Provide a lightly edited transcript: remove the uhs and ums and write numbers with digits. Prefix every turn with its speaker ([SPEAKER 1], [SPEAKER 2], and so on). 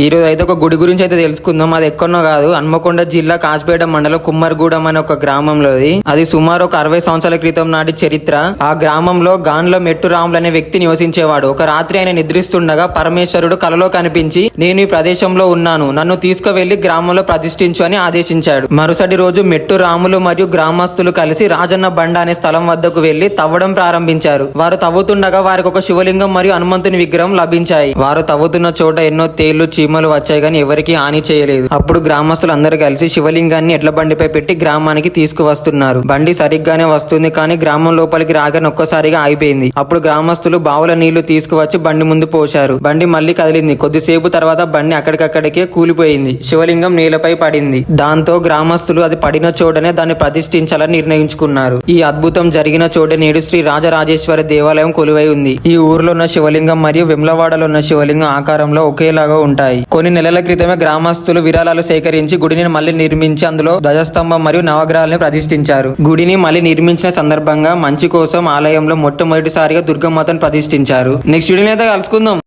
[SPEAKER 1] ఈ రోజు అయితే ఒక గుడి గురించి అయితే తెలుసుకుందాం. అది ఎక్కడనో కాదు, హన్మకొండ జిల్లా కాసిపేట మండలం కుమ్మరిగూడెం అనే ఒక గ్రామంలోది. అది సుమారు ఒక 60 సంవత్సరాల క్రితం నాటి చరిత్ర. ఆ గ్రామంలో గాన్లో మెట్టు రాములు అనే వ్యక్తి నివసించేవాడు. ఒక రాత్రి ఆయన నిద్రిస్తుండగా పరమేశ్వరుడు కలలో కనిపించి, నేను ఈ ప్రదేశంలో ఉన్నాను, నన్ను తీసుకువెళ్లి గ్రామంలో ప్రతిష్ఠించు అని ఆదేశించాడు. మరుసటి రోజు మెట్టు రాములు మరియు గ్రామస్తులు కలిసి రాజన్న బండ అనే స్థలం వద్దకు వెళ్లి తవ్వడం ప్రారంభించారు. వారు తవ్వుతుండగా వారికి ఒక శివలింగం మరియు హనుమంతుని విగ్రహం లభించాయి. వారు తవ్వుతున్న చోట ఎన్నో తేళ్లు చీమలు వచ్చాయి, కానీ ఎవరికి హాని చేయలేదు. అప్పుడు గ్రామస్తులు అందరూ కలిసి శివలింగాన్ని ఎడ్ల బండిపై పెట్టి గ్రామానికి తీసుకువస్తున్నారు. బండి సరిగ్గానే వస్తుంది, కానీ గ్రామం లోపలికి రాగానే ఒక్కసారిగా ఆగిపోయింది. అప్పుడు గ్రామస్తులు బావుల నీళ్లు తీసుకువచ్చి బండి ముందు పోశారు. బండి మళ్లీ కదిలింది. కొద్దిసేపు తర్వాత బండి అక్కడికక్కడికే కూలిపోయింది. శివలింగం నేలపై పడింది. దాంతో గ్రామస్తులు అది పడిన చోటనే దాన్ని ప్రతిష్ఠించాలని నిర్ణయించుకున్నారు. ఈ అద్భుతం జరిగిన చోట నేడు శ్రీ రాజరాజేశ్వరి దేవాలయం కొలువై ఉంది. ఈ ఊర్లో ఉన్న శివలింగం మరియు వెమ్లవాడలో ఉన్న శివలింగం ఆకారంలో ఒకేలాగా ఉంటాయి. కొన్ని నెలల క్రితమే గ్రామస్తులు విరాళాలు సేకరించి గుడిని మళ్లీ నిర్మించి అందులో ధ్వజస్తంభం మరియు నవగ్రహాలను ప్రతిష్ఠించారు. గుడిని మళ్లీ నిర్మించిన సందర్భంగా మంచి కోసం ఆలయంలో మొట్టమొదటిసారిగా దుర్గమ్మతను ప్రతిష్ఠించారు. నెక్స్ట్ వీడియోలో అయితే కలుసుకుందాం.